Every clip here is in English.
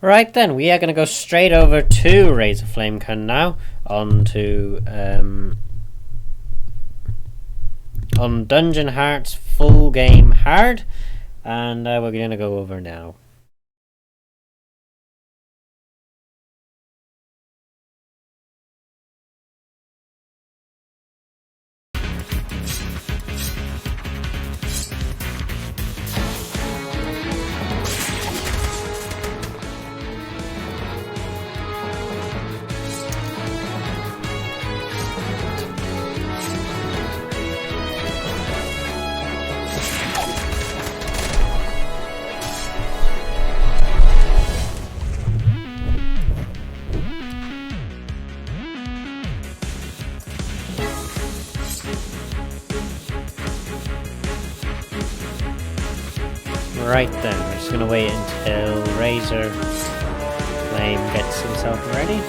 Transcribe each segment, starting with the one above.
Right then, we are going to go straight over to razorflamekun now, on Dungeon Hearts Full Game Hard, and we're going to go over now. Right then, we're just going to wait until Razorflame gets himself ready.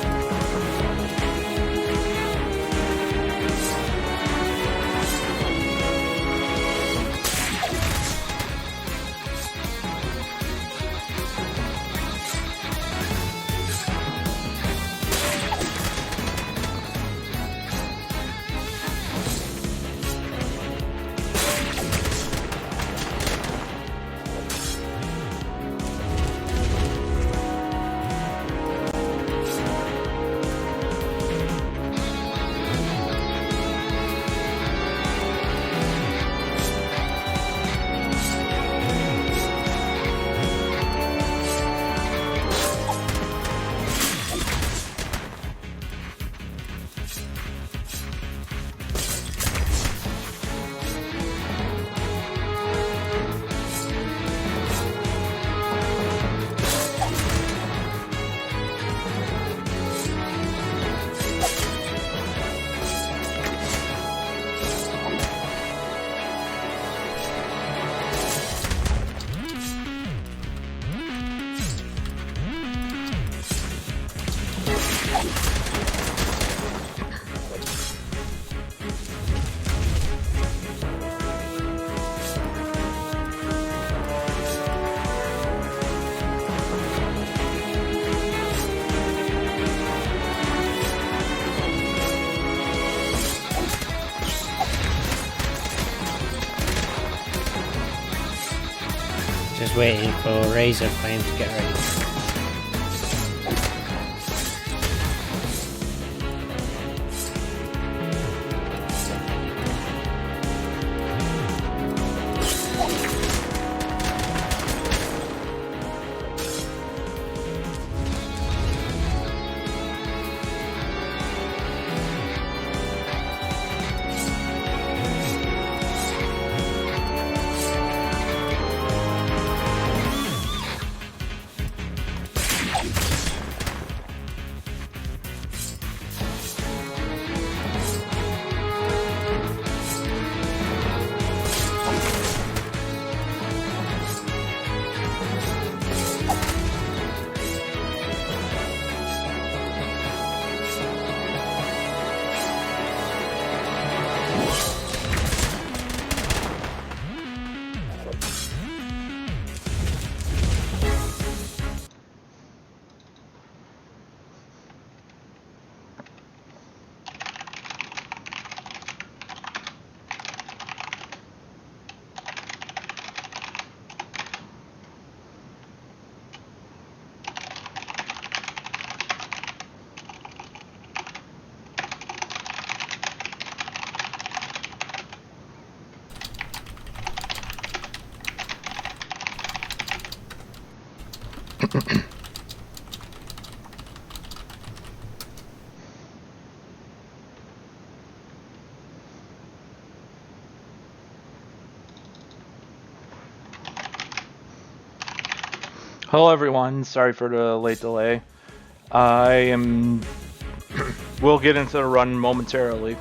Just waiting for Razorflame to get ready. Hello everyone, sorry for the late delay. We'll get into the run momentarily.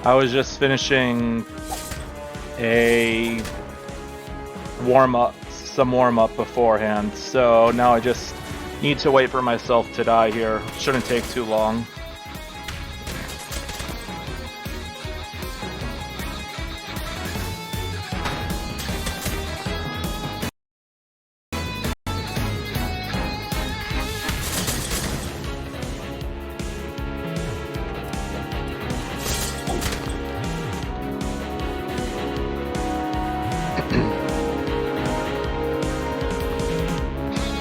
I was just finishing a some warm-up beforehand, so now I just need to wait for myself to die here. Shouldn't take too long.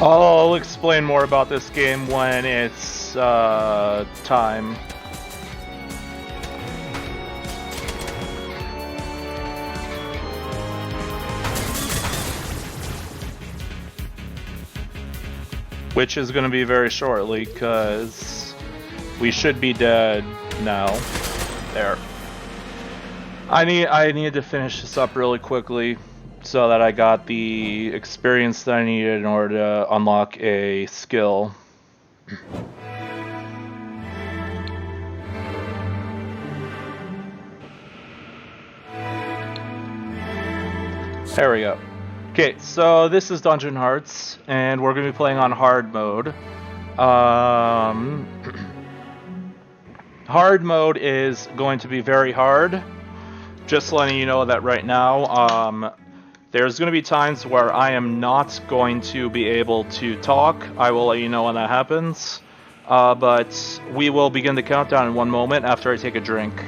I'll explain more about this game when it's time. Which is going to be very shortly, because we should be dead now. There. I need to finish this up really quickly so that I got the experience that I needed in order to unlock a skill. There we go. Okay, so this is Dungeon Hearts, and we're going to be playing on hard mode. Hard mode is going to be very hard. Just letting you know that right now. There's going to be times where I am not going to be able to talk. I will let you know when that happens. But we will begin the countdown in one moment after I take a drink.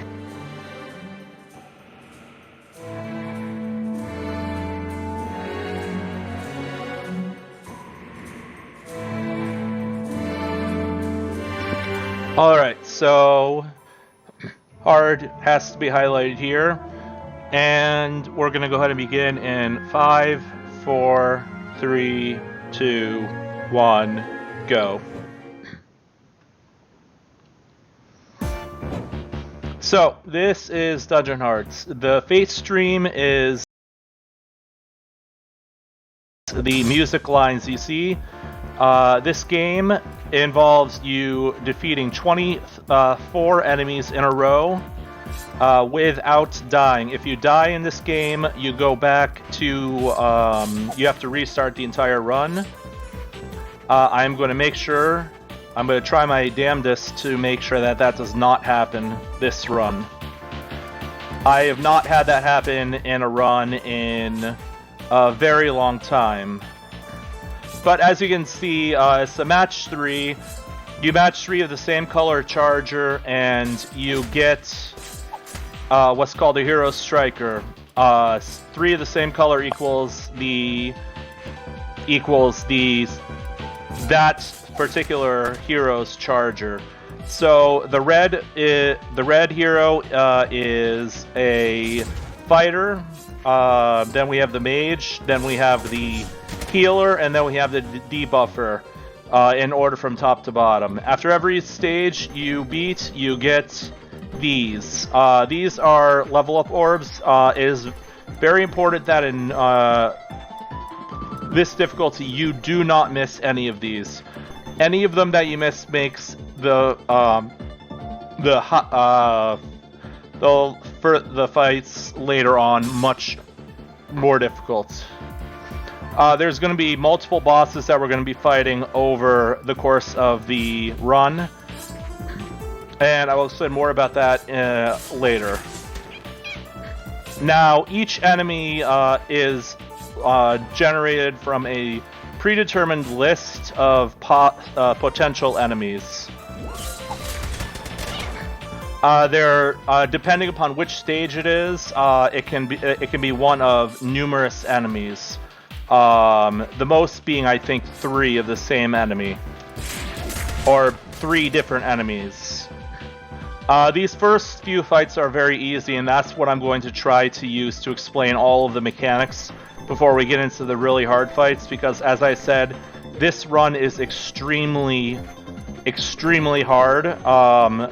Alright, so hard has to be highlighted here, and we're going to go ahead and begin in 5, 4, 3, 2, 1, go. So, this is Dungeon Hearts. The Fate stream is the music lines you see. This game involves you defeating 24 enemies in a row without dying. If you die in this game, you go back to, you have to restart the entire run. I'm going to try my damnedest to make sure that that does not happen this run. I have not had that happen in a run in a very long time. But as you can see, it's a match 3. You match 3 of the same color charger, and you get what's called a hero striker. 3 of the same color equals that particular hero's charger. So the red hero is a fighter. Then we have the mage. Then we have the healer, and then we have the debuffer in order from top to bottom. After every stage you beat, you get these. These are level up orbs. It is very important that in this difficulty you do not miss any of these. Any of them that you miss makes the fights later on much more difficult. There's going to be multiple bosses that we're going to be fighting over the course of the run, and I will say more about that later. Now, each enemy is generated from a predetermined list of potential enemies. They're depending upon which stage it is, it can be one of numerous enemies. The most being, I think, 3 of the same enemy, or 3 different enemies. These first few fights are very easy, and that's what I'm going to try to use to explain all of the mechanics before we get into the really hard fights, because as I said, this run is extremely hard. The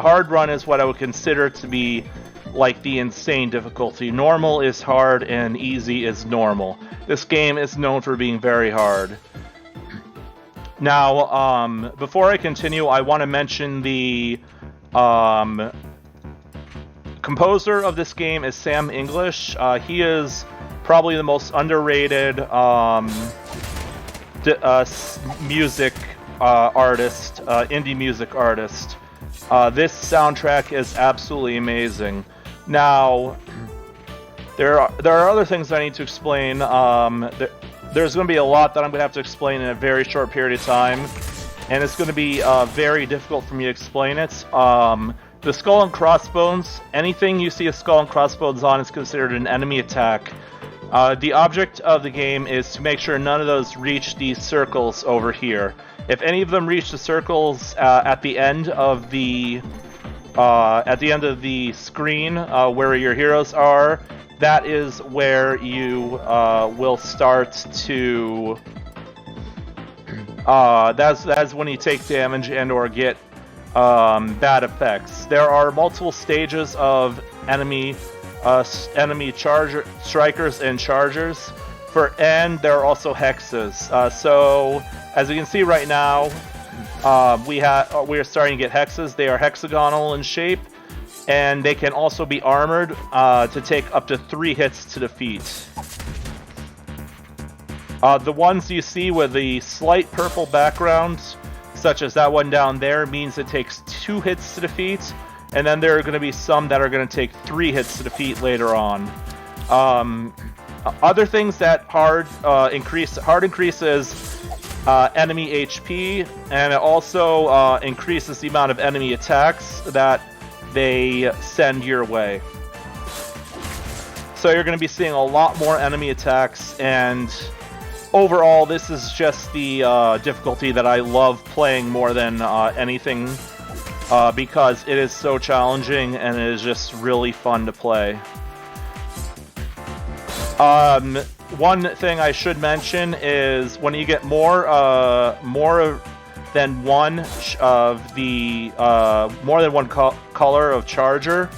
hard run is what I would consider to be like the insane difficulty. Normal is hard and easy is normal. This game is known for being very hard. Now, before I continue, I want to mention the composer of this game is Sam English. He is probably the most underrated music artist, indie music artist. This soundtrack is absolutely amazing. Now, there are other things I need to explain. There's going to be a lot that I'm going to have to explain in a very short period of time, and it's going to be very difficult for me to explain it. The skull and crossbones, anything you see a skull and crossbones on is considered an enemy attack. The object of the game is to make sure none of those reach these circles over here. If any of them reach the circles at the end of the screen where your heroes are, that is where you will start to. That's when you take damage and/or get bad effects. There are multiple stages of enemy strikers and chargers, and there are also hexes. So as you can see right now, we are starting to get hexes. They are hexagonal in shape, and they can also be armored to take up to 3 hits to defeat. The ones you see with the slight purple background, such as that one down there, means it takes 2 hits to defeat. And then there are going to be some that are going to take 3 hits to defeat later on. Other things that hard increases enemy HP, and it also increases the amount of enemy attacks that they send your way. So you're going to be seeing a lot more enemy attacks, and overall this is just the difficulty that I love playing more than anything. Because it is so challenging and it is just really fun to play. One thing I should mention is when you get more than one color of charger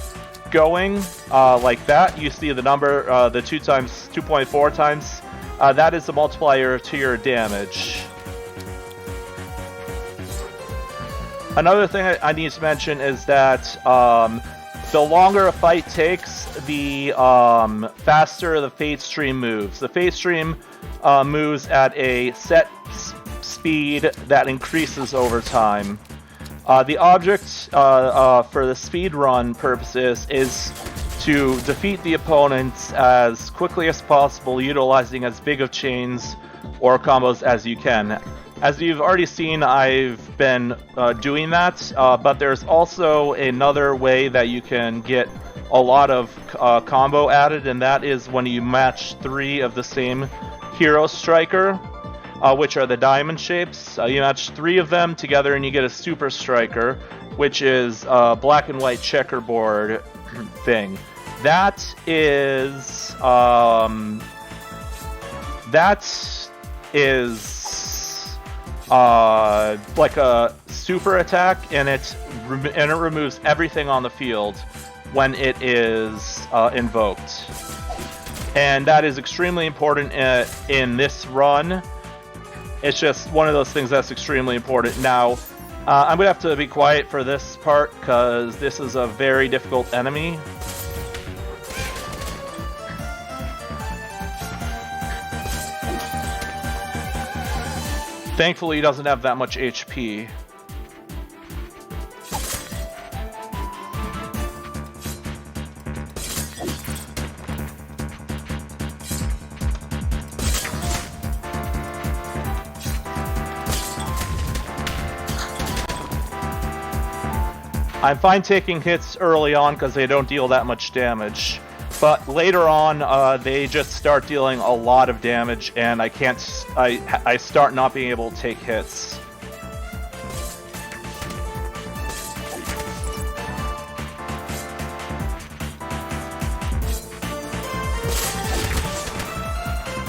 going like that, you see the number, the 2.4 times. That is the multiplier to your damage. Another thing I need to mention is that the longer a fight takes, the faster the fate stream moves. The fate stream moves at a set speed that increases over time. The object for the speedrun purposes is to defeat the opponents as quickly as possible, utilizing as big of chains or combos as you can. As you've already seen, I've been doing that, but there's also another way that you can get a lot of combo added, and that is when you match 3 of the same hero striker, which are the diamond shapes. You match 3 of them together and you get a super striker, which is a black and white checkerboard thing. That is like a super attack, and it removes everything on the field when it is invoked. And that is extremely important in this run. It's just one of those things that's extremely important. Now, I'm going to have to be quiet for this part because this is a very difficult enemy. Thankfully, he doesn't have that much HP. I'm fine taking hits early on because they don't deal that much damage. But later on, they just start dealing a lot of damage, and I start not being able to take hits.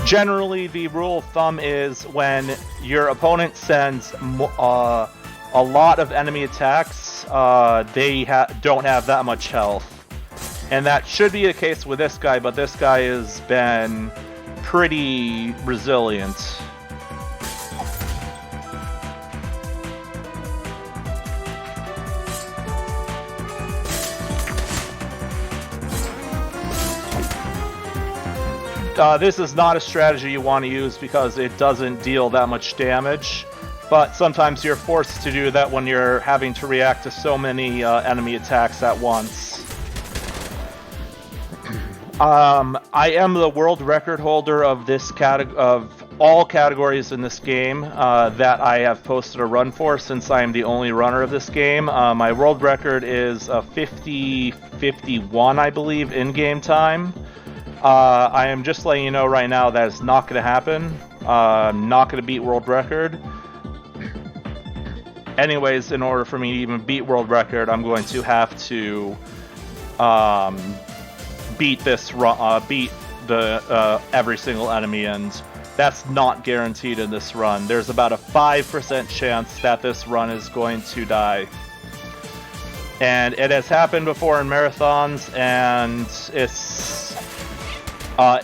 Generally, the rule of thumb is when your opponent sends a lot of enemy attacks, they don't have that much health. And that should be the case with this guy, but this guy has been pretty resilient. This is not a strategy you want to use because it doesn't deal that much damage, but sometimes you're forced to do that when you're having to react to so many enemy attacks at once. I am the world record holder of this of all categories in this game that I have posted a run for, since I am the only runner of this game. My world record is 50-51, I believe, in-game time. I am just letting you know right now that is not going to happen. I'm not going to beat world record. Anyways, in order for me to even beat world record, I'm going to have to beat the every single enemy, and that's not guaranteed in this run. There's about a 5% chance that this run is going to die. And it has happened before in marathons, and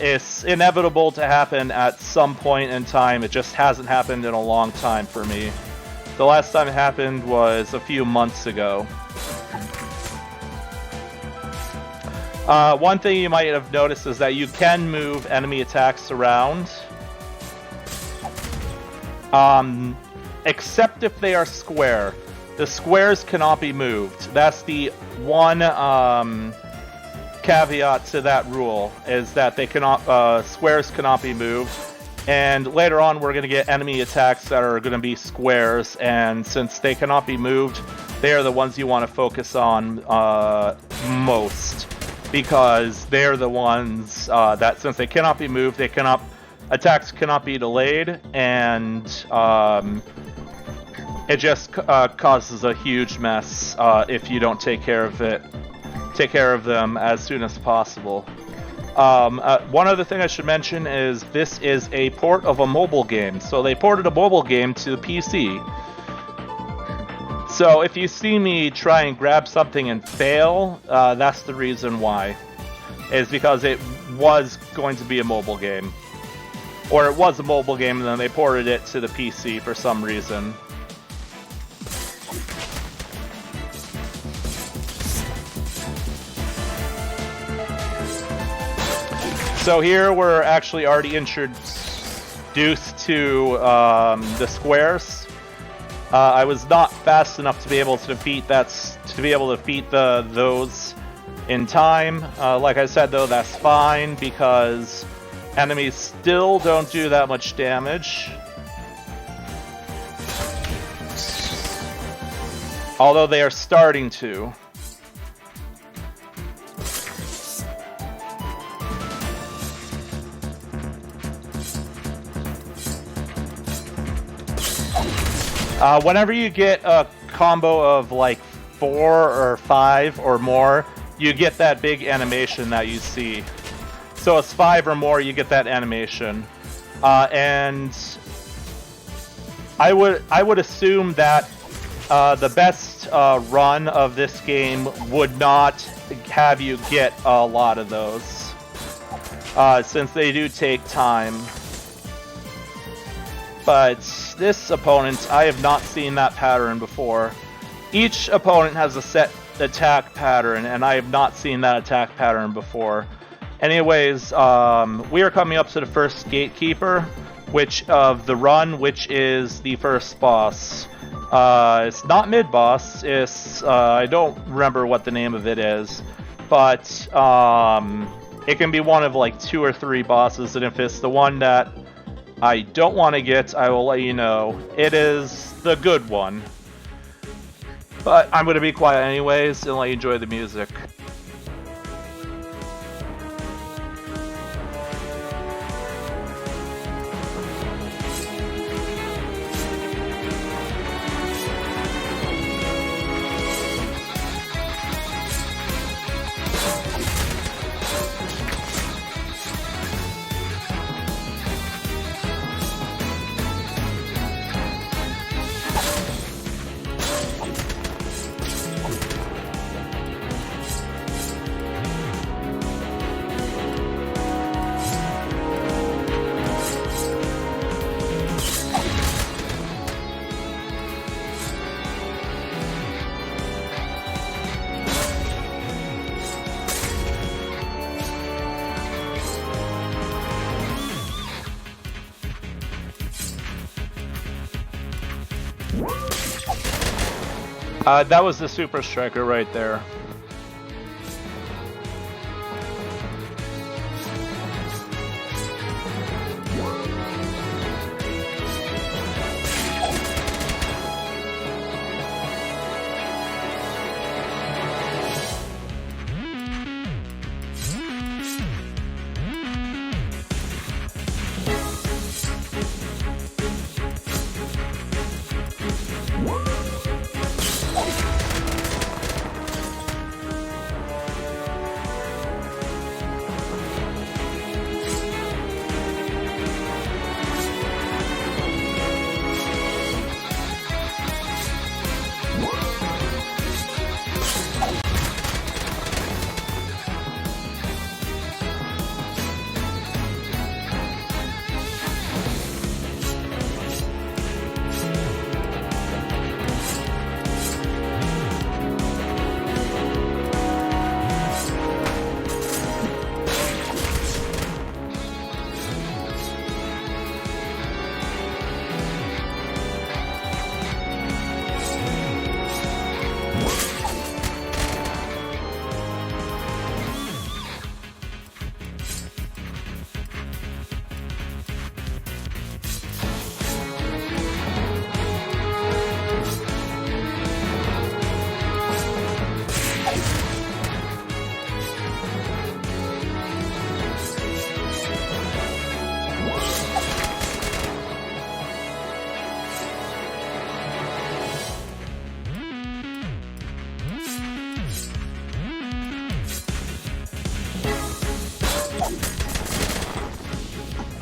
it's inevitable to happen at some point in time. It just hasn't happened in a long time for me. The last time it happened was a few months ago. One thing you might have noticed is that you can move enemy attacks around. Except if they are square. The squares cannot be moved. That's the one caveat to that rule, is that they cannot squares cannot be moved. And later on we're going to get enemy attacks that are going to be squares, and since they cannot be moved, they are the ones you want to focus on most, because they're the ones that, since they cannot be moved, attacks cannot be delayed, and it just causes a huge mess if you don't take care of them as soon as possible. One other thing I should mention is this is a port of a mobile game. So they ported a mobile game to the PC. So if you see me try and grab something and fail, that's the reason why. Is because it was going to be a mobile game. Or it was a mobile game and then they ported it to the PC for some reason. So here we're actually already introduced to the squares. I was not fast enough to be able to defeat those in time. Like I said, though, that's fine because enemies still don't do that much damage. Although they are starting to. Whenever you get a combo of like 4 or 5 or more, you get that big animation that you see. So it's 5 or more, you get that animation. And I would assume that the best run of this game would not have you get a lot of those, since they do take time. But this opponent, I have not seen that pattern before. Each opponent has a set attack pattern, and I have not seen that attack pattern before. Anyways, we are coming up to the first gatekeeper, which is the first boss. It's not mid-boss, it's, I don't remember what the name of it is, but it can be one of like 2 or 3 bosses, and if it's the one that I don't want to get, I will let you know. It is the good one. But I'm going to be quiet anyways and let you enjoy the music. That was the Super Striker right there.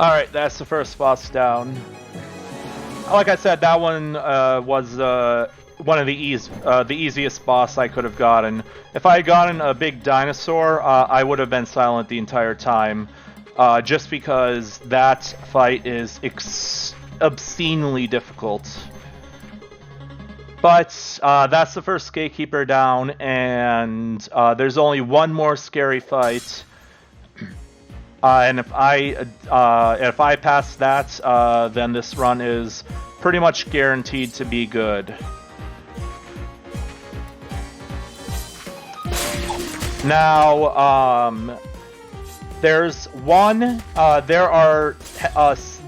Alright, that's the first boss down. Like I said, that one was one of the easiest boss I could have gotten. If I had gotten a big dinosaur, I would have been silent the entire time. Just because that fight is obscenely difficult. But that's the first Gatekeeper down, and there's only one more scary fight. And if I pass that, then this run is pretty much guaranteed to be good. Now, there's one. There are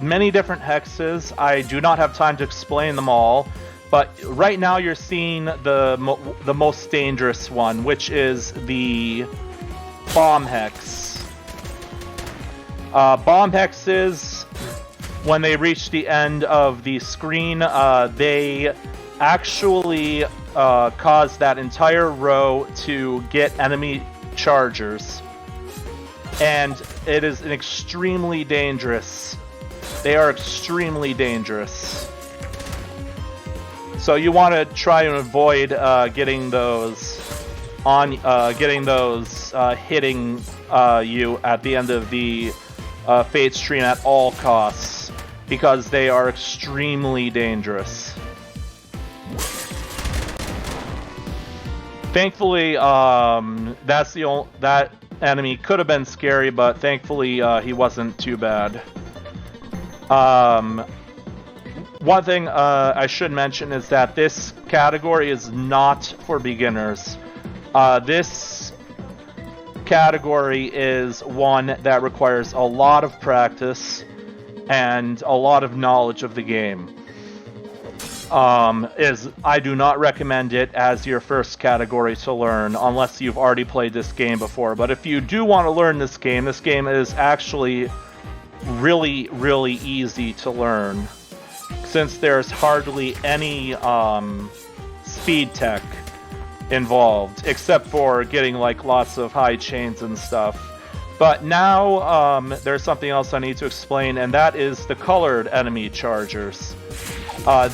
many different hexes. I do not have time to explain them all, but right now you're seeing the most dangerous one, which is the bomb hex. Bomb hexes, when they reach the end of the screen, they actually cause that entire row to get enemy chargers. And it is an extremely dangerous. They are extremely dangerous. So you want to try and avoid getting those hitting you at the end of the Fate Stream at all costs, because they are extremely dangerous. Thankfully, that enemy could have been scary, but thankfully he wasn't too bad. One thing I should mention is that this category is not for beginners. This category is one that requires a lot of practice and a lot of knowledge of the game. I do not recommend it as your first category to learn unless you've already played this game before. But if you do want to learn this game is actually really, really easy to learn, since there's hardly any speed tech involved, except for getting like lots of high chains and stuff. But now there's something else I need to explain, and that is the colored enemy chargers.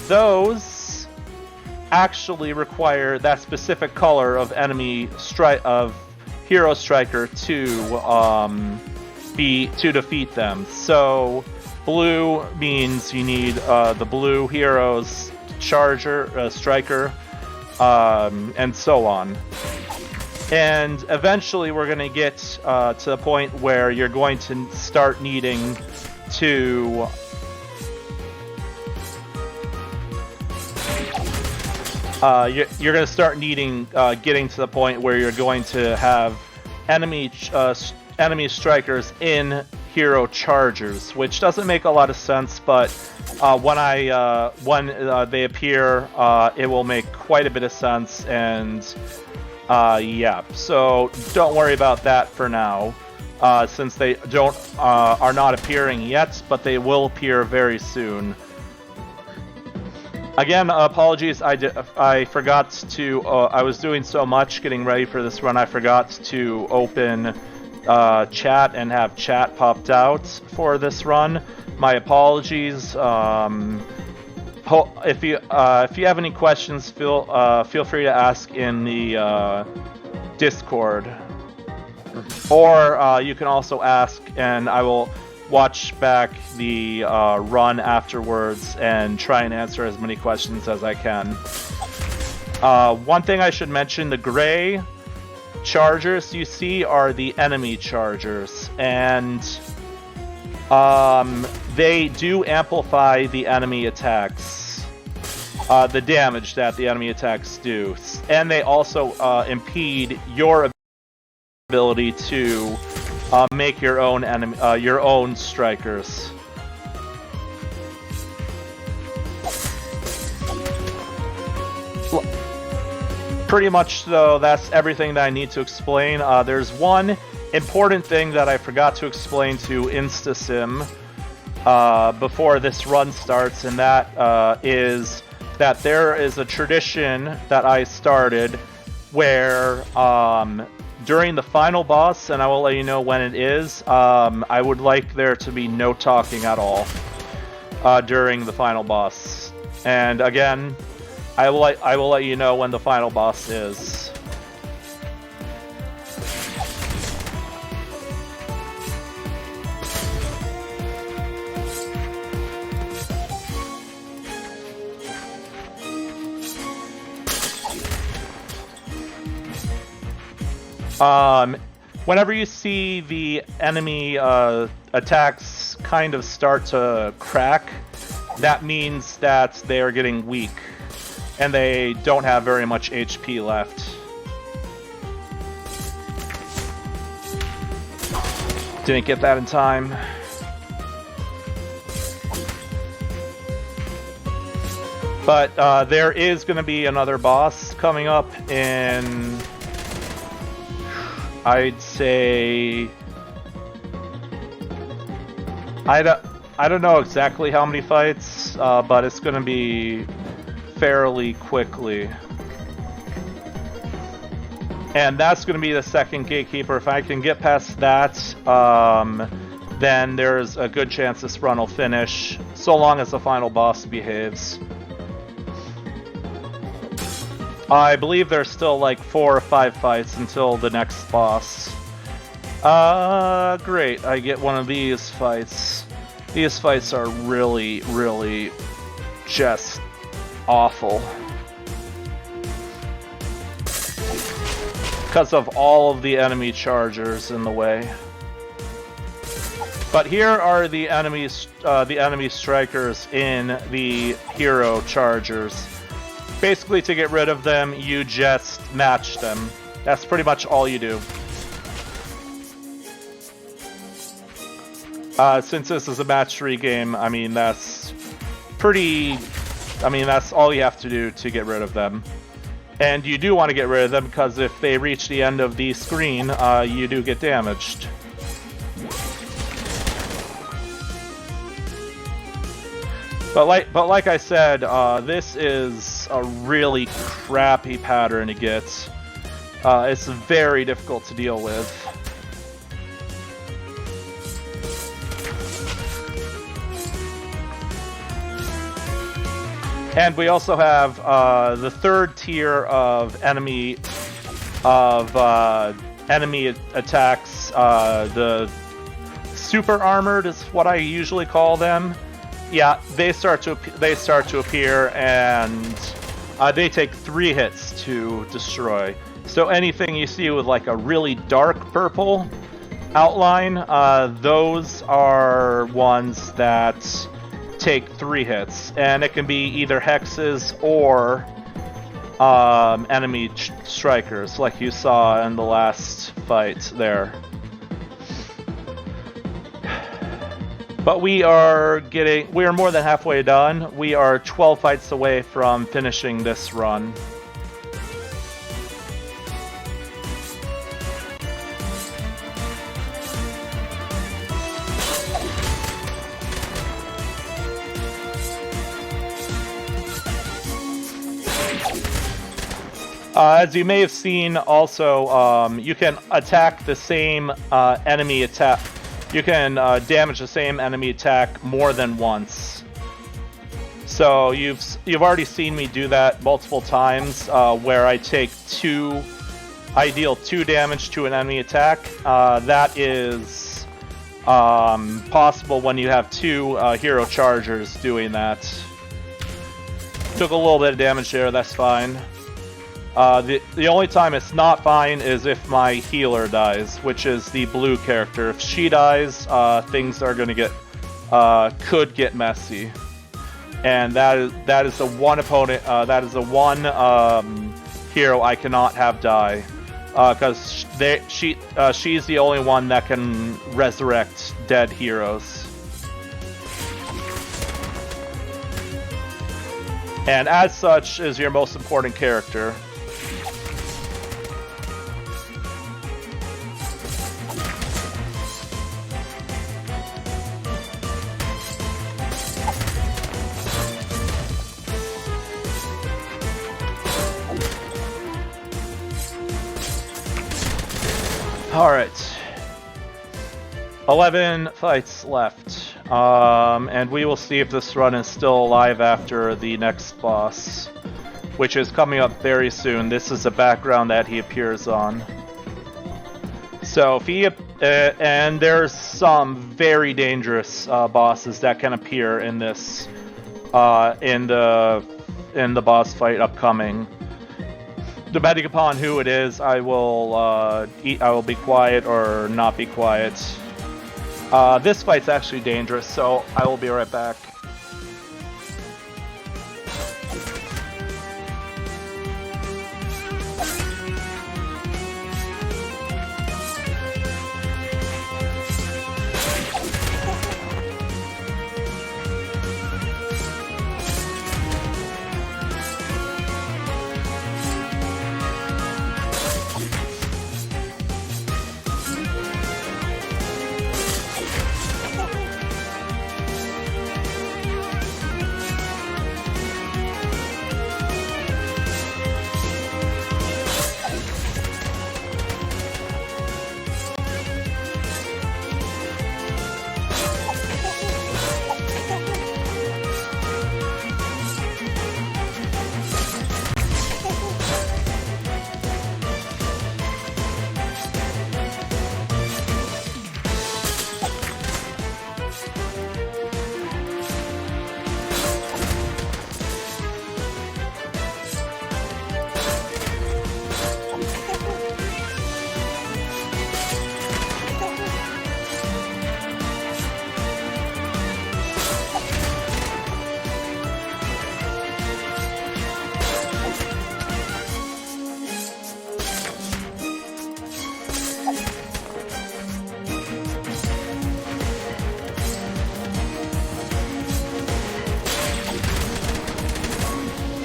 Those actually require that specific color of hero striker to defeat them. So blue means you need the blue hero's striker, and so on. And eventually we're going to get to the point where you're going to start needing to you're going to start needing getting to the point where you're going to have enemy strikers in hero chargers, which doesn't make a lot of sense, but when they appear, it will make quite a bit of sense. And yeah, so don't worry about that for now, since they are not appearing yet, but they will appear very soon. Again, apologies, I forgot to, I was doing so much getting ready for this run, I forgot to open chat and have chat popped out for this run. My apologies. If you have any questions, feel free to ask in the Discord, or you can also ask, and I will watch back the run afterwards and try and answer as many questions as I can. One thing I should mention: the gray chargers you see are the enemy chargers, and they do amplify the enemy attacks, the damage that the enemy attacks do, and they also impede your ability to make your own strikers. Pretty much, though, that's everything that I need to explain. There's one important thing that I forgot to explain to InstaSim before this run starts, and that is that there is a tradition that I started where during the final boss, and I will let you know when it is, I would like there to be no talking at all during the final boss. And again, I will let you know when the final boss is. Whenever you see the enemy attacks kind of start to crack, that means that they are getting weak, and they don't have very much HP left. Didn't get that in time. But there is going to be another boss coming up in... I'd say... I don't know exactly how many fights, but it's going to be fairly quickly. And that's going to be the second gatekeeper. If I can get past that, then there's a good chance this run will finish, so long as the final boss behaves. I believe there's still like 4 or 5 fights until the next boss. Great, I get one of these fights. These fights are really, really just awful. Because of all of the enemy chargers in the way. But here are the enemy strikers in the hero chargers. Basically, to get rid of them, you just match them. That's pretty much all you do. Since this is a match 3 game, I mean, that's all you have to do to get rid of them. And you do want to get rid of them, because if they reach the end of the screen, you do get damaged. But like I said, this is a really crappy pattern to get. It's very difficult to deal with. And we also have the third tier of enemy attacks. The super armored is what I usually call them. Yeah, they start to appear, and they take 3 hits to destroy. So anything you see with like a really dark purple outline, those are ones that take 3 hits, and it can be either hexes or enemy strikers, like you saw in the last fight there. But we are more than halfway done. We are 12 fights away from finishing this run. As you may have seen also, you can attack the same enemy attack. You can damage the same enemy attack more than once. So you've already seen me do that multiple times, where I deal 2 damage to an enemy attack. That is possible when you have 2 hero chargers doing that. Took a little bit of damage there, that's fine. The only time it's not fine is if my healer dies, which is the blue character. If she dies, things are gonna could get messy, and that is the one opponent. That is the one hero I cannot have die, because she's the only one that can resurrect dead heroes. And as such is your most important character. Alright. 11 fights left. And we will see if this run is still alive after the next boss, which is coming up very soon. This is the background that he appears on. So if he and there's some very dangerous bosses that can appear in this in the boss fight upcoming. Depending upon who it is, I will be quiet or not be quiet. This fight's actually dangerous, so I will be right back.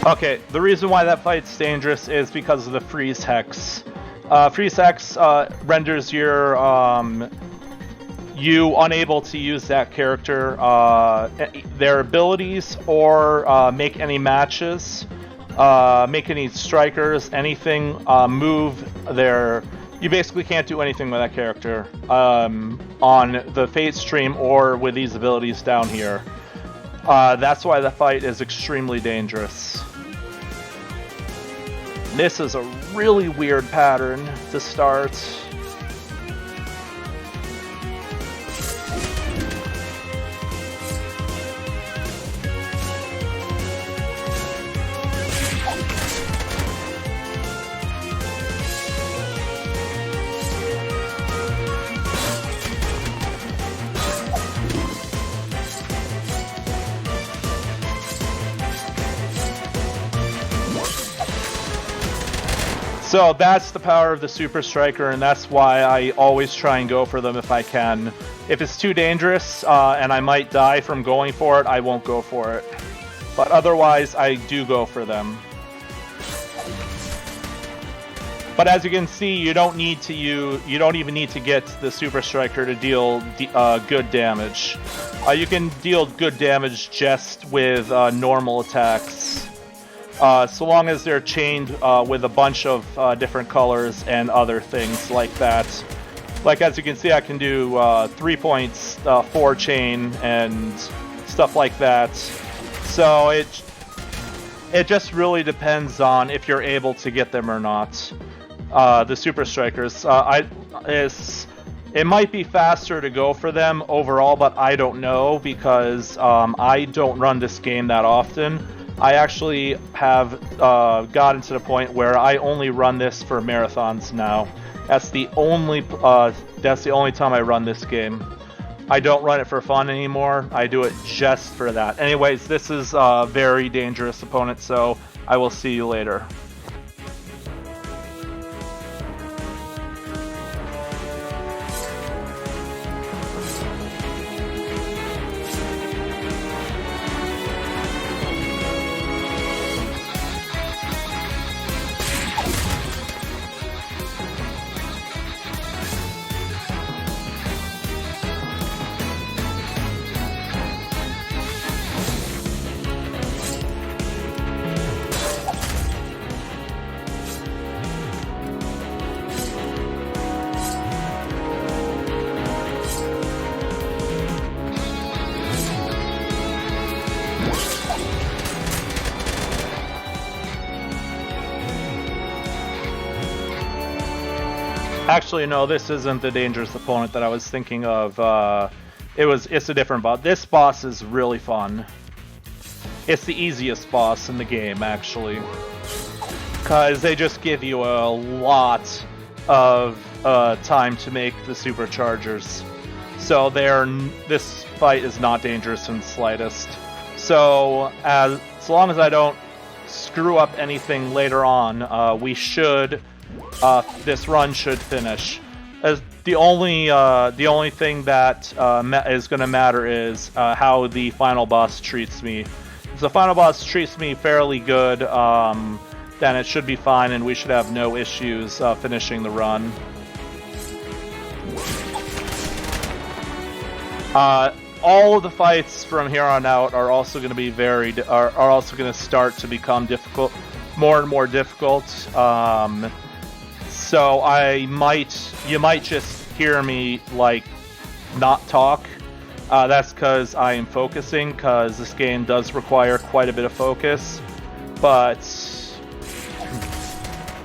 Okay, the reason why that fight's dangerous is because of the freeze hex. Freeze hex renders your you unable to use that character, their abilities, or make any matches, make any strikers, anything, move their... You basically can't do anything with that character on the Fate stream or with these abilities down here. That's why the fight is extremely dangerous. This is a really weird pattern to start. So that's the power of the Super Striker, and that's why I always try and go for them if I can. If it's too dangerous and I might die from going for it, I won't go for it. But otherwise, I do go for them. But as you can see, you don't even need to get the Super Striker to deal good damage. You can deal good damage just with normal attacks. So long as they're chained with a bunch of different colors and other things like that. Like as you can see, I can do 3 points, 4 chain, and stuff like that. So it just really depends on if you're able to get them or not. The Super Strikers. It might be faster to go for them overall, but I don't know because I don't run this game that often. I actually have gotten to the point where I only run this for marathons now. That's the only time I run this game. I don't run it for fun anymore. I do it just for that. Anyways, this is a very dangerous opponent, so I will see you later. Actually, no, this isn't the dangerous opponent that I was thinking of. It's a different boss. This boss is really fun. It's the easiest boss in the game, actually. Because they just give you a lot of time to make the superchargers. So this fight is not dangerous in the slightest. So as long as I don't screw up anything later on, this run should finish. As the only thing that is going to matter is how the final boss treats me. If the final boss treats me fairly good, then it should be fine, and we should have no issues finishing the run. All of the fights from here on out are also going to be are also going to start to become difficult, more and more difficult. So you might just hear me like not talk. That's because I am focusing, because this game does require quite a bit of focus. But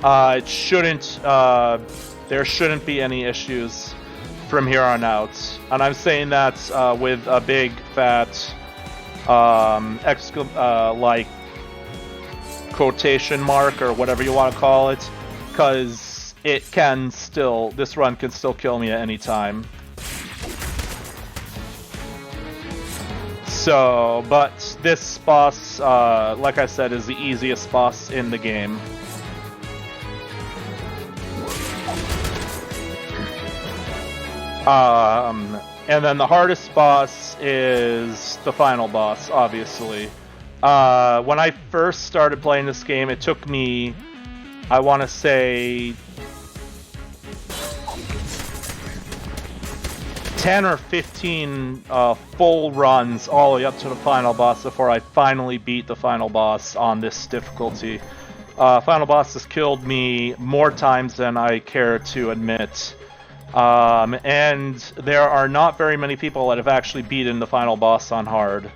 it shouldn't. There shouldn't be any issues from here on out, and I'm saying that with a big fat like quotation mark or whatever you want to call it, because this run can still kill me at any time. So, but this boss, like I said, is the easiest boss in the game. And then the hardest boss is the final boss, obviously. When I first started playing this game, it took me, I want to say, 10 or 15 full runs all the way up to the final boss before I finally beat the final boss on this difficulty. Final boss has killed me more times than I care to admit. And there are not very many people that have actually beaten the final boss on hard.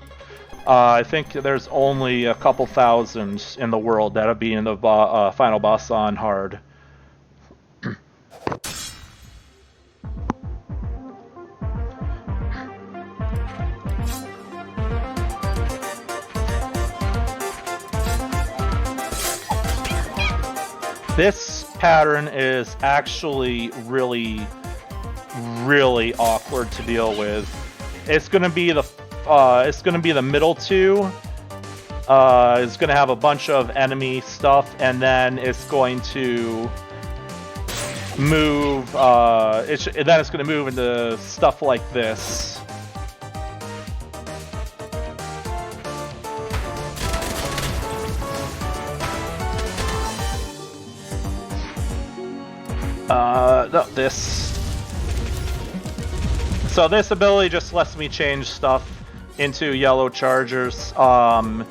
I think there's only a couple thousand in the world that have beaten the final boss on hard. This pattern is actually really awkward to deal with. It's gonna be the middle two. It's gonna have a bunch of enemy stuff, and then it's going to move. Then it's gonna move into stuff like this. No, this. So this ability just lets me change stuff into yellow chargers. I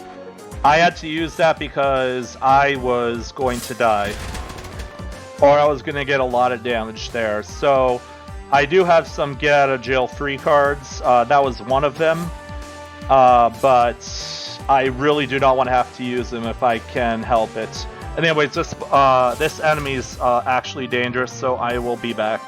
had to use that because I was going to die, or I was going to get a lot of damage there. So I do have some get out of jail free cards. That was one of them, but I really do not want to have to use them if I can help it. And anyways, this enemy is actually dangerous, so I will be back.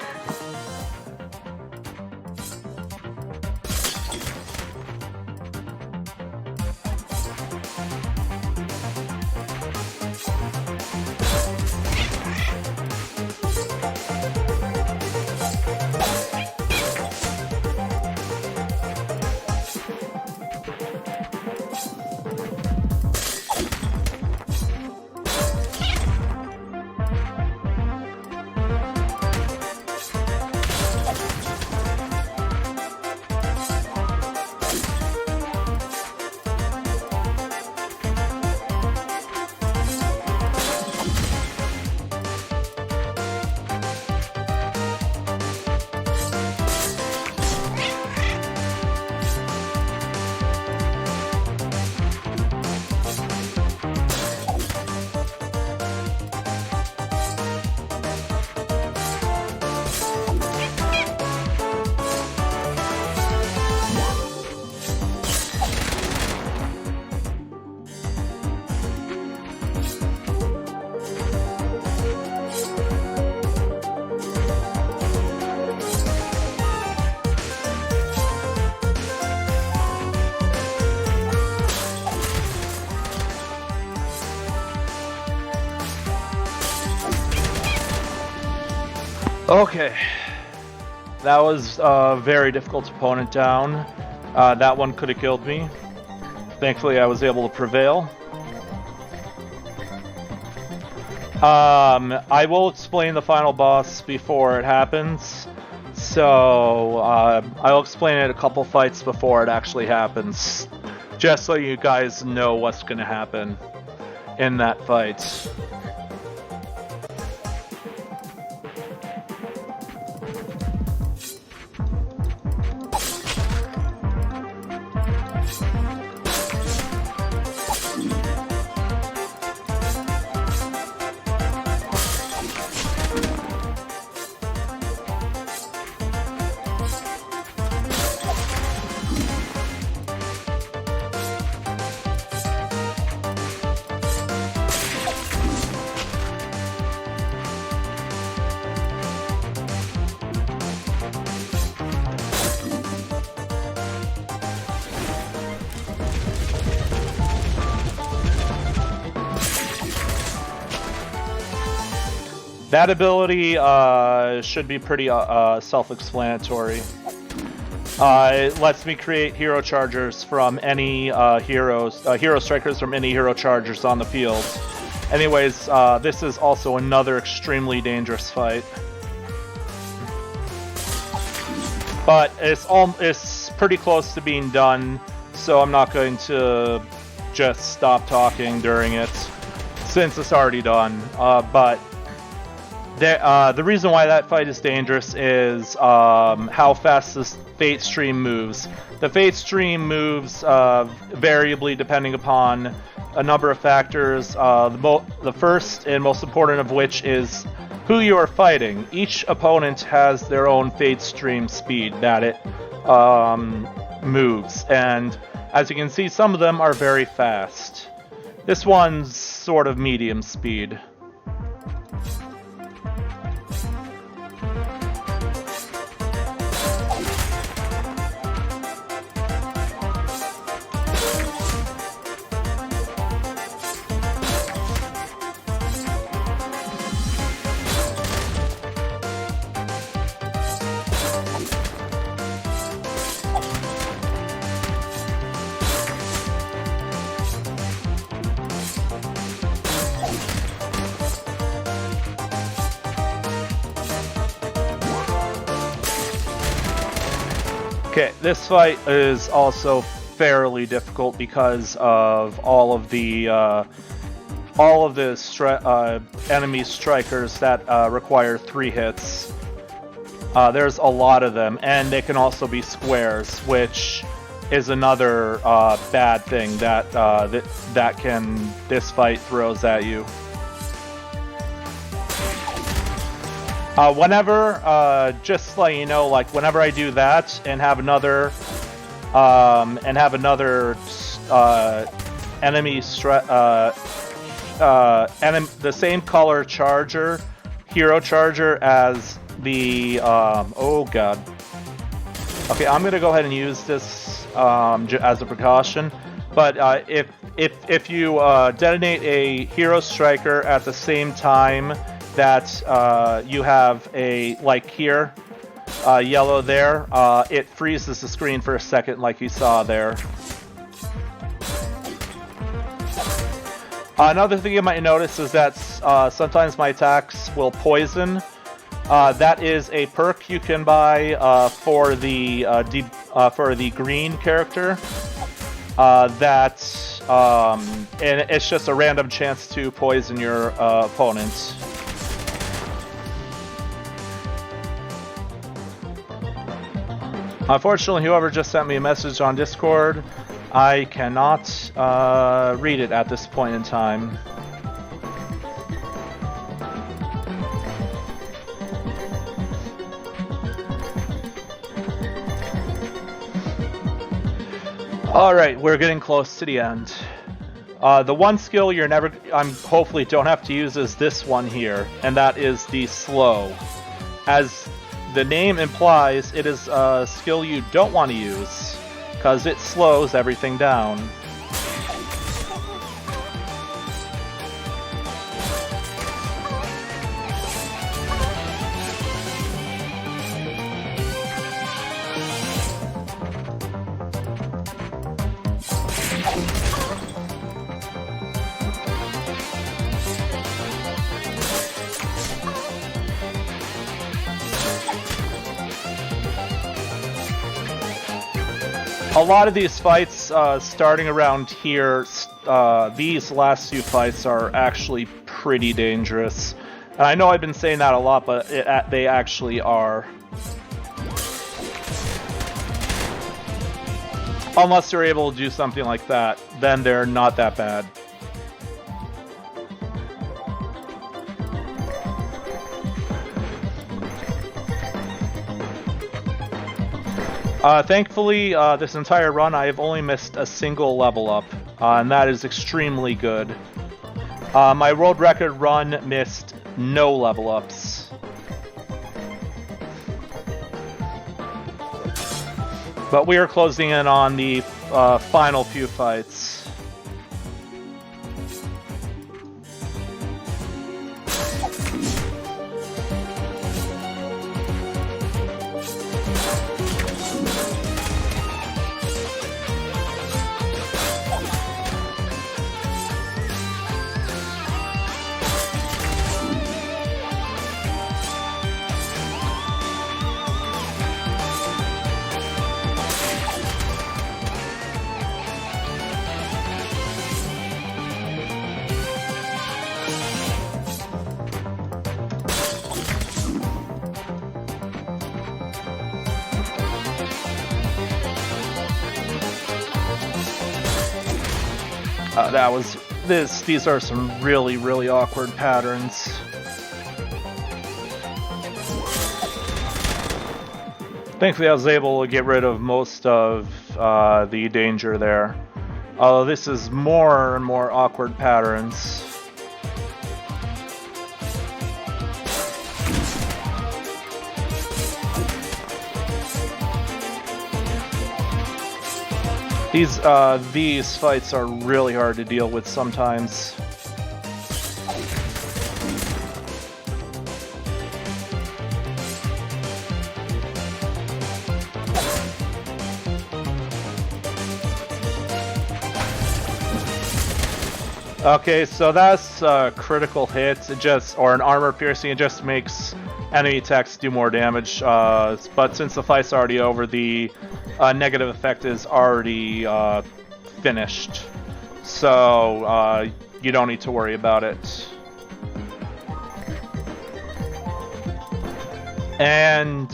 Okay. That was a very difficult opponent down. That one could have killed me. Thankfully, I was able to prevail. I will explain the final boss before it happens. So, I'll explain it a couple fights before it actually happens. Just so you guys know what's going to happen in that fight. That ability should be pretty self-explanatory. It lets me create hero chargers from any hero strikers from any hero chargers on the field. Anyways, this is also another extremely dangerous fight. But it's pretty close to being done, so I'm not going to just stop talking during it, since it's already done. But the reason why that fight is dangerous is how fast this Fate Stream moves. The Fate Stream moves variably depending upon a number of factors. The first and most important of which is who you are fighting. Each opponent has their own Fate Stream speed that it moves, and as you can see, some of them are very fast. This one's sort of medium speed. Okay, this fight is also fairly difficult because of all of the enemy strikers that require 3 hits. There's a lot of them, and they can also be squares, which is another bad thing that this fight throws at you. Just to let you know, like whenever I do that and have another the same color charger, hero charger as the oh god. Okay, I'm gonna go ahead and use this as a precaution. But if you detonate a hero striker at the same time that you have a, like here, yellow there, it freezes the screen for a second like you saw there. Another thing you might notice is that sometimes my attacks will poison. That is a perk you can buy for the green character. And it's just a random chance to poison your opponent. Unfortunately, whoever just sent me a message on Discord, I cannot read it at this point in time. Alright, we're getting close to the end. The one skill hopefully don't have to use is this one here, and that is the slow. As the name implies, it is a skill you don't want to use, because it slows everything down. A lot of these fights, starting around here, these last few fights are actually pretty dangerous. And I know I've been saying that a lot, but they actually are. Unless you're able to do something like that, then they're not that bad. Thankfully, this entire run, I have only missed a single level up, and that is extremely good. My world record run missed no level ups. But we are closing in on the final few fights. These are some really, really awkward patterns. Thankfully, I was able to get rid of most of the danger there. Although this is more and more awkward patterns. These fights are really hard to deal with sometimes. Okay, so that's a critical hit, or an armor piercing. It just makes enemy attacks do more damage. But since the fight's already over, the negative effect is already finished. So you don't need to worry about it. And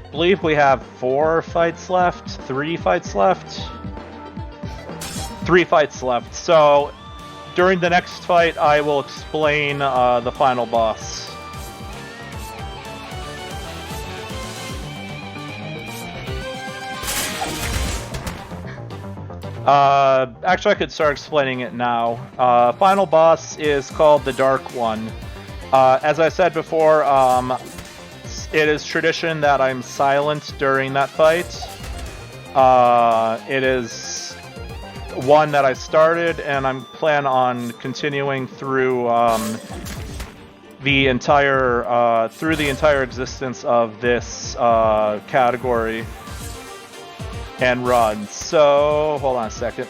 I believe we have 3 fights left. 3 fights left. So during the next fight, I will explain the final boss. Actually, I could start explaining it now. Final boss is called the Dark One. As I said before, it is tradition that I'm silent during that fight. It is one that I started, and I'm plan on continuing through the entire existence of this category and run. So hold on a second.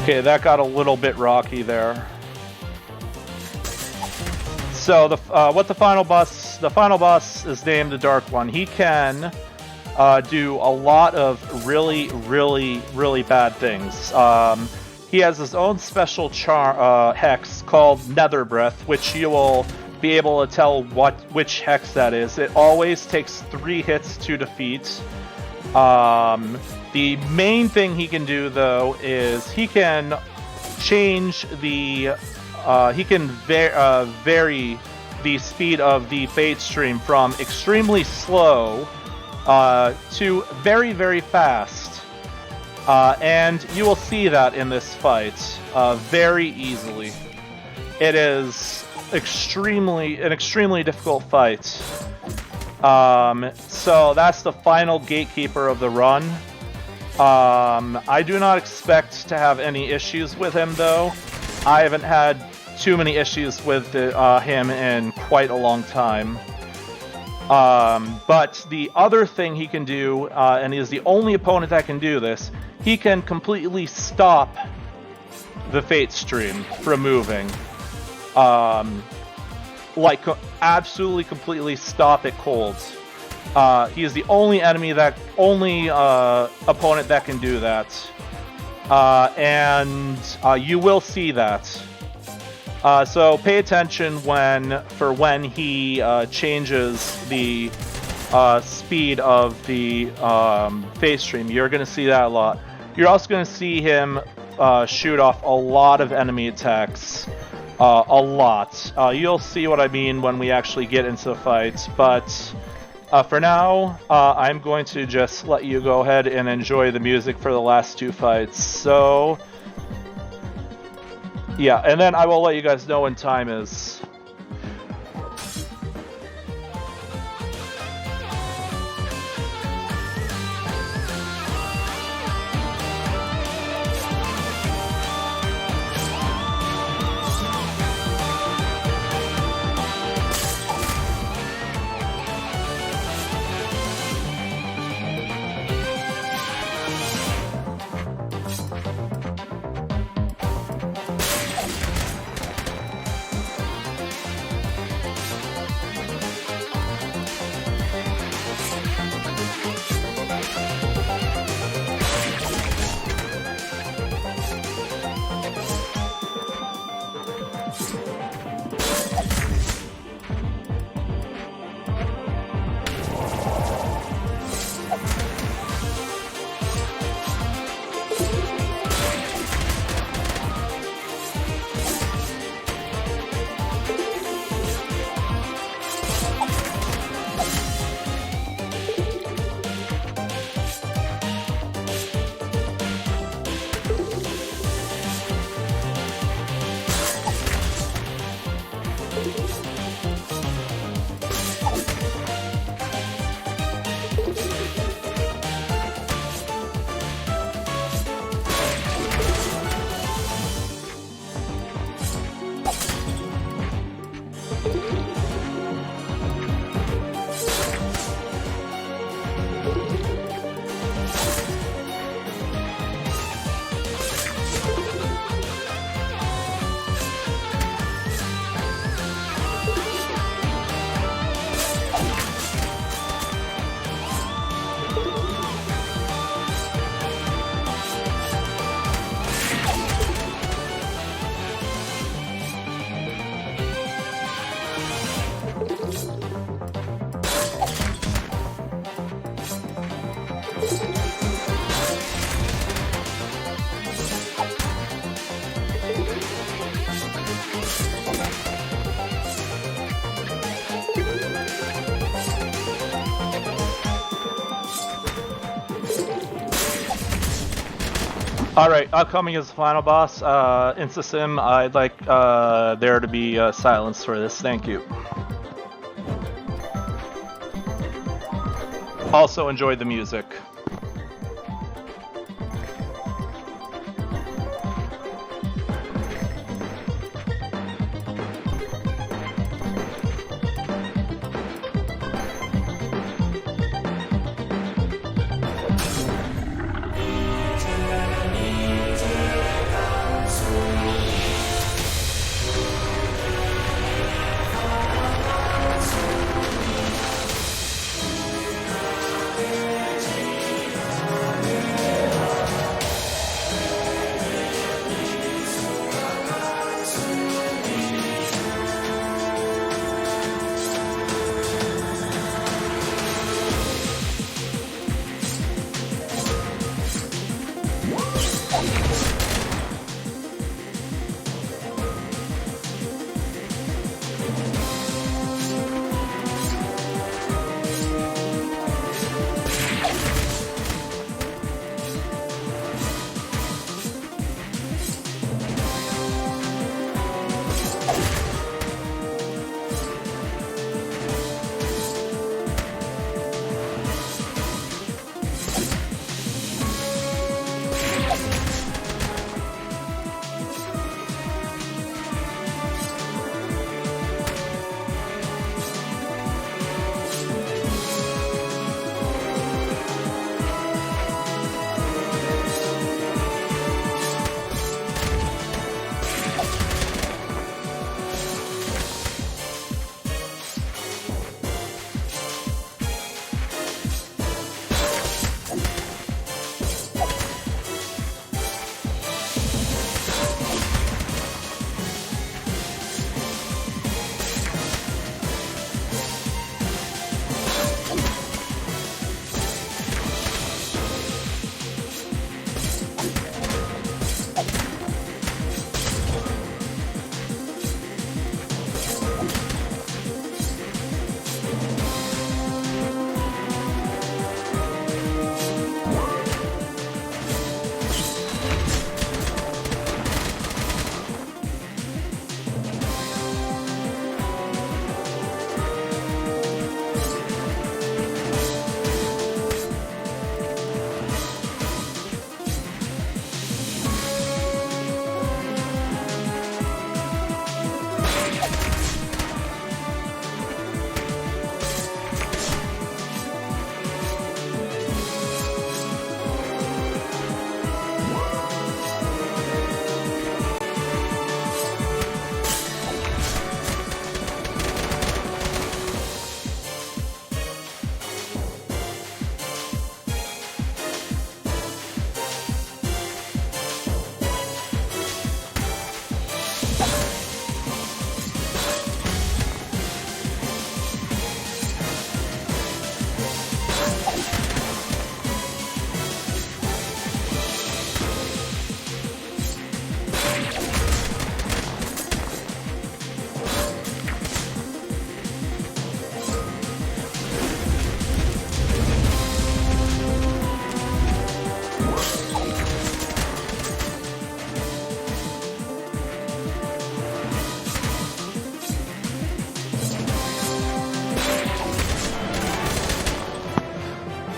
Okay, that got a little bit rocky there. So the final boss is named the Dark One. He can do a lot of really, really, really bad things. He has his own special hex called Nether Breath, which you will be able to tell which hex that is. It always takes 3 hits to defeat. The main thing he can do, though, is he can change the vary the speed of the fade stream from extremely slow to very, very fast. And you will see that in this fight very easily. It is an extremely difficult fight. So that's the final gatekeeper of the run. I do not expect to have any issues with him, though. I haven't had too many issues with him in quite a long time. But the other thing he can do, and he is the only opponent that can do this, he can completely stop the Fate Stream from moving. Like, absolutely, completely stop it cold. He is the only opponent that can do that. And you will see that. So pay attention when he changes the speed of the phase stream. You're going to see that a lot. You're also going to see him shoot off a lot of enemy attacks. A lot. You'll see what I mean when we actually get into the fight. But for now, I'm going to just let you go ahead and enjoy the music for the last two fights. So yeah, and then I will let you guys know when time is. Alright, upcoming is the final boss, InstaSim. I'd like there to be silence for this, thank you. Also enjoy the music.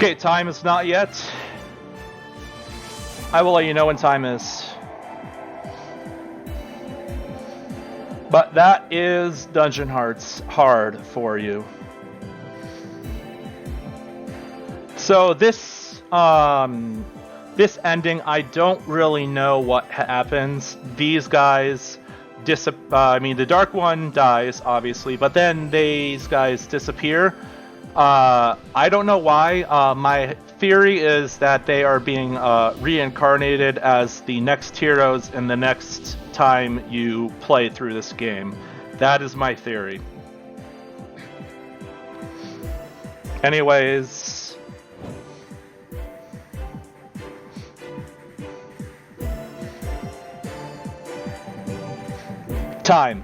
Okay, time is not yet. I will let you know when time is. But that is Dungeon Hearts hard for you. So this ending, I don't really know what happens. These guys the Dark One dies, obviously, but then these guys disappear. I don't know why. My theory is that they are being reincarnated as the next heroes in the next time you play through this game. That is my theory. Anyways, time.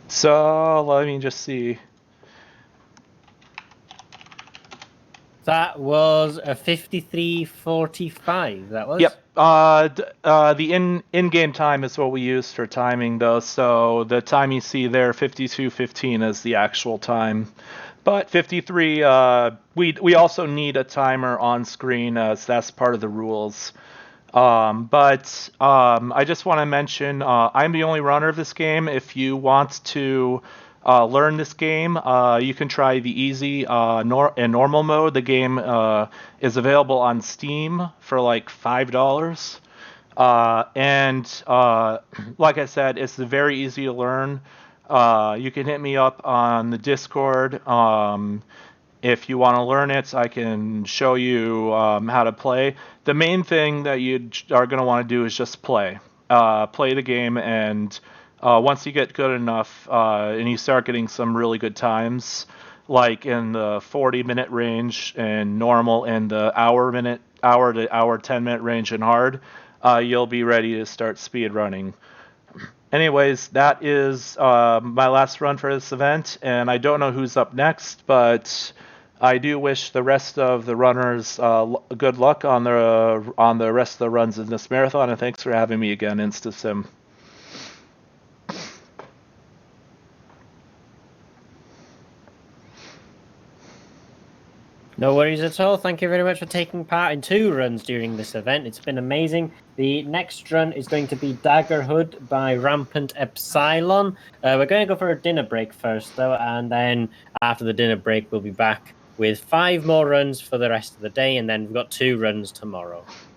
So let me just see. That was a 53:45. That was. Yep. The in-game time is what we use for timing, though. So the time you see there, 52:15, is the actual time. But 53, we also need a timer on screen, as that's part of the rules. But I just want to mention, I'm the only runner of this game. If you want to learn this game, you can try the easy and normal mode. The game is available on Steam for like $5. And like I said, it's very easy to learn. You can hit me up on the Discord. If you want to learn it, I can show you how to play. The main thing that you are going to want to do is just play. Play the game, and once you get good enough and you start getting some really good times, like in the 40-minute range and normal, and the hour to hour 10-minute range and hard, you'll be ready to start speed running. Anyways, that is my last run for this event, and I don't know who's up next, but I do wish the rest of the runners good luck on the rest of the runs in this marathon, and thanks for having me again, InstaSim. No worries at all. Thank you very much for taking part in 2 runs during this event. It's been amazing. The next run is going to be Daggerhood by Rampant Epsilon. We're going to go for a dinner break first, though, and then after the dinner break, we'll be back with 5 more runs for the rest of the day, and then we've got 2 runs tomorrow.